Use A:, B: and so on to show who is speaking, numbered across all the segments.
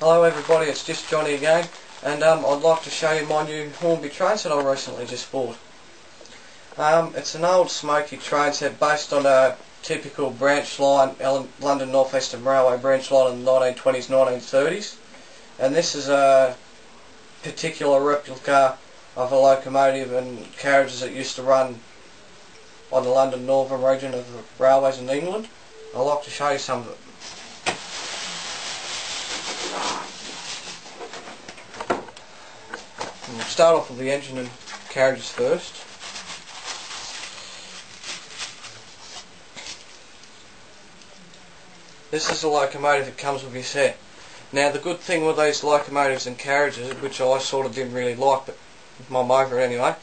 A: Hello everybody, it's just Johnny again, and I'd like to show you my new Hornby train set I recently just bought. It's an old smokey train set based on a typical branch line, London North Eastern Railway branch line in the 1920s, 1930s, and this is a particular replica of a locomotive and carriages that used to run on the London Northern region of the railways in England. I'd like to show you some of it. We'll start off with the engine and carriages first. This is a locomotive that comes with your set. Now the good thing with these locomotives and carriages, which I sort of didn't really like, but I'm over it anyway,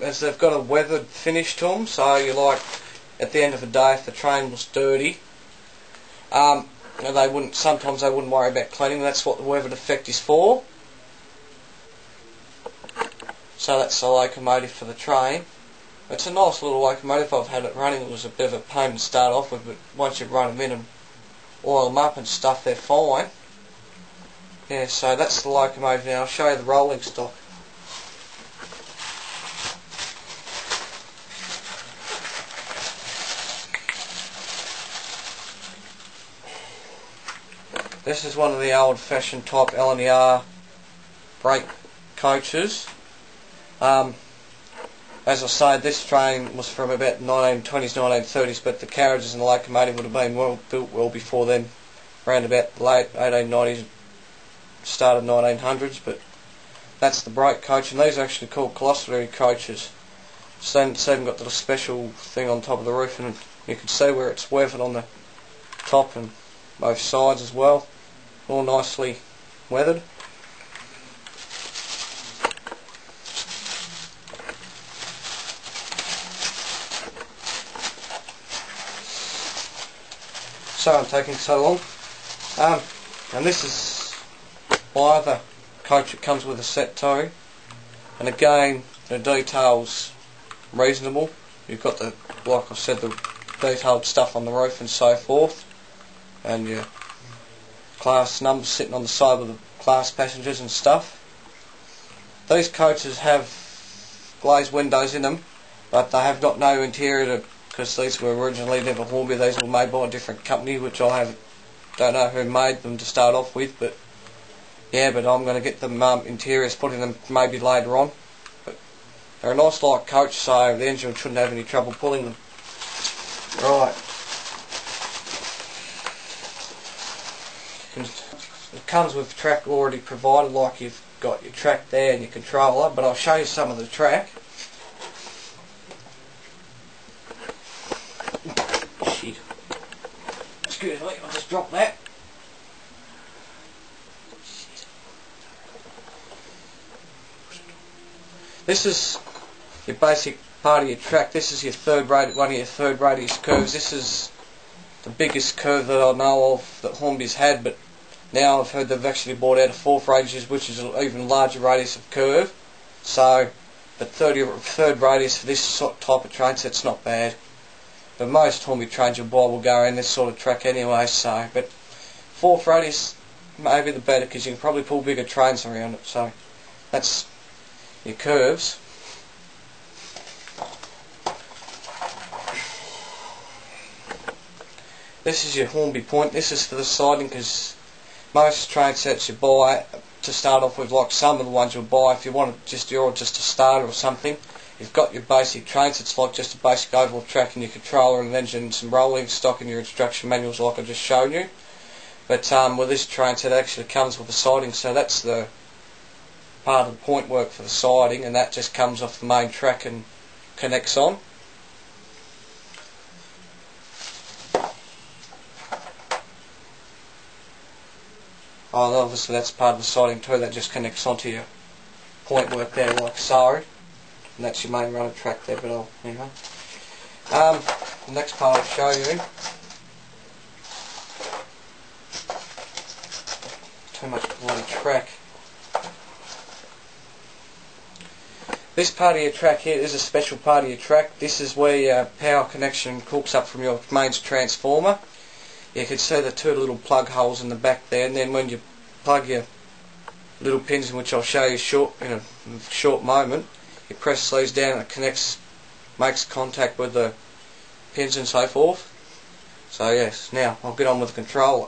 A: is they've got a weathered finish to them, so you like, at the end of the day, if the train was dirty, sometimes they wouldn't worry about cleaning. That's what the weathered effect is for. So that's the locomotive for the train. It's a nice little locomotive. I've had it running. It was a bit of a pain to start off with, but once you run them in and oil them up and stuff, they're fine. Yeah, so that's the locomotive. Now I'll show you the rolling stock. This is one of the old-fashioned type L&R brake coaches. As I say, this train was from about the 1920s, 1930s, but the carriages and the locomotive would have been built well before then, around about the late 1890s, start of 1900s. But that's the brake coach, and these are actually called colostomy coaches. So it's even got the special thing on top of the roof, and you can see where it's weathered on the top and both sides as well, all nicely weathered. So I'm taking so long. And this is my other coach. It comes with a set tow, and again the details reasonable. You've got the, like I said, the detailed stuff on the roof and so forth, and your class numbers sitting on the side with the class passengers and stuff. These coaches have glazed windows in them, but they have got no interior because these were originally never Hornby. These were made by a different company, which I don't know who made them to start off with, but yeah, but I'm going to get them interiors put in them maybe later on. But they're a nice light coach, so the engine shouldn't have any trouble pulling them. Right. It comes with track already provided, like you've got your track there and your controller, but I'll show you some of the track. Shit. Excuse me, I'll just drop that. This is your basic part of your track. This is your one of your third radius curves. This is the biggest curve that I know of that Hornby's had, but now I've heard they've actually brought out a fourth radius, which is an even larger radius of curve. So, but third radius for this type of train set's not bad. But most Hornby trains you'll buy will go in this sort of track anyway. So, but fourth radius may be the better because you can probably pull bigger trains around it. So, that's your curves. This is your Hornby point. This is for the siding, because most train sets you buy to start off with, like some of the ones you'll buy if you want just a starter or something, you've got your basic train sets like just a basic oval track and your controller and an engine and some rolling stock and your instruction manuals like I just shown you. But with this train set it actually comes with the siding, so that's the part of the point work for the siding, and that just comes off the main track and connects on. Oh, obviously that's part of the siding too, that just connects onto your point work there like so, and that's your main runner track there, but anyway. The next part I'll show you. Too much bloody track. This part of your track here is a special part of your track. This is where your power connection hooks up from your mains transformer. You can see the two little plug holes in the back there, and then when you plug your little pins in, which I'll show you in a short moment. You press these down and it connects, makes contact with the pins and so forth. So yes, now I'll get on with the controller.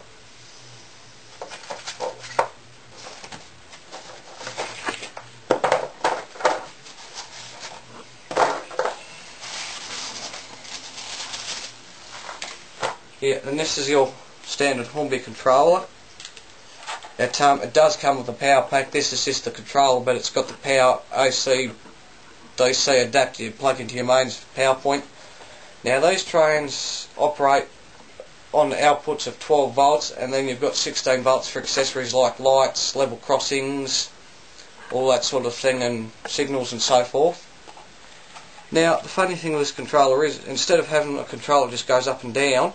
A: Yeah, and this is your standard Hornby controller. It does come with a power pack. This is just the controller, but it's got the power AC DC adapter you plug into your mains power point. Now these trains operate on outputs of 12 volts, and then you've got 16 volts for accessories like lights, level crossings, all that sort of thing, and signals and so forth. Now the funny thing with this controller is, instead of having a controller that just goes up and down,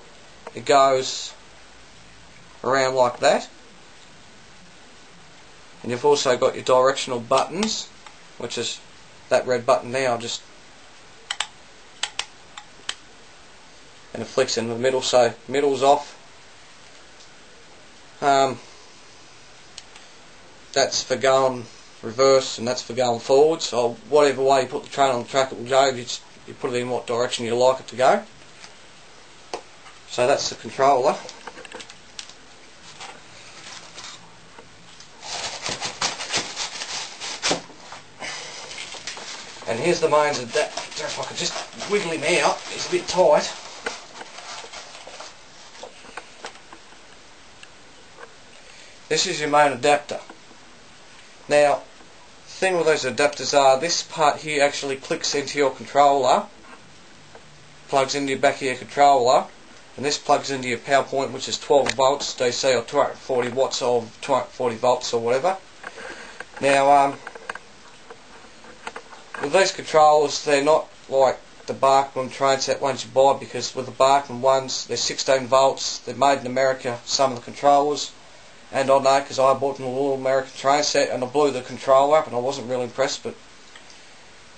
A: it goes around like that. And you've also got your directional buttons, which is that red button there. And it flicks in the middle, so middle's off. That's for going reverse, and that's for going forward. So whatever way you put the train on the track, it will go. You put it in what direction you like it to go. So that's the controller. And here's the mains adapter. If I could just wiggle him out, he's a bit tight. This is your main adapter. Now, the thing with those adapters are, this part here actually clicks into your controller, plugs into the back of your controller, and this plugs into your power point, which is 12 volts DC or 240 watts or 240 volts or whatever. Now, with these controllers, they're not like the Barkman trainset ones you buy, because with the Barkman ones, they're 16 volts, they're made in America, some of the controllers, and I know because I bought an all American trainset and I blew the controller up and I wasn't really impressed, but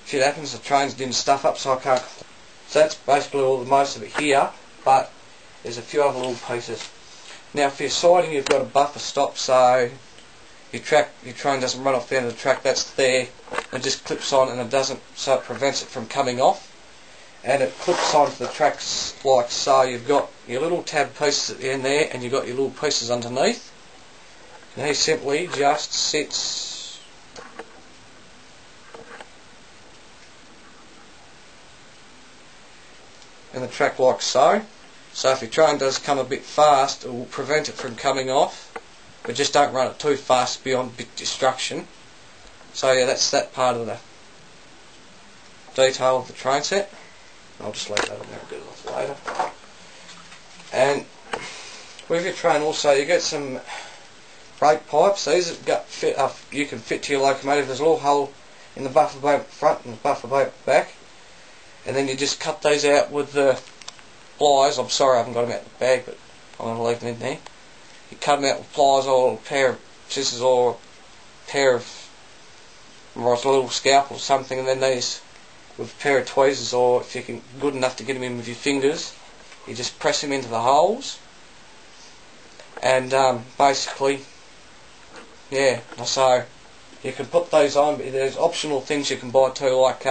A: shit happens, the trains didn't stuff up, so I can't. So that's basically all, most of it here, but there's a few other little pieces. Now for your siding, you've got a buffer stop, so your train doesn't run off the end of the track. That's there. It just clips on, and it doesn't, so it prevents it from coming off. And it clips onto the tracks like so. You've got your little tab pieces at the end there, and you've got your little pieces underneath. And he simply just sits in the track like so. So if your train does come a bit fast, it will prevent it from coming off, but just don't run it too fast beyond bit destruction. So yeah, that's that part of the detail of the train set. I'll just leave that on there and get it off later. And with your train also, you get some brake pipes. These you can fit to your locomotive. There's a little hole in the buffer boat front and the buffer boat back, and then you just cut these out with the pliers. I'm sorry I haven't got them out of the bag, but I'm going to leave them in there. You cut them out with pliers or a pair of scissors or a pair of, or a little scalpel or something, and then these with a pair of tweezers, or if you can good enough to get them in with your fingers, you just press them into the holes, and basically, yeah, so you can put those on, but there's optional things you can buy too, like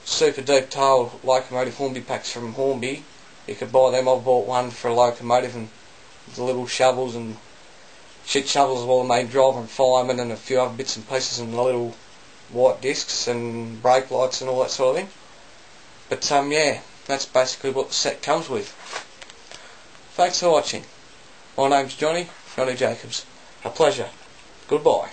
A: super deep tail locomotive Hornby packs from Hornby. You could buy them. I've bought one for a locomotive, and the little shovels and shit shovels of all the main driver and fireman, and a few other bits and pieces, and the little white discs and brake lights and all that sort of thing. But yeah, that's basically what the set comes with. Thanks for watching. My name's Johnny Jacobs. A pleasure. Goodbye.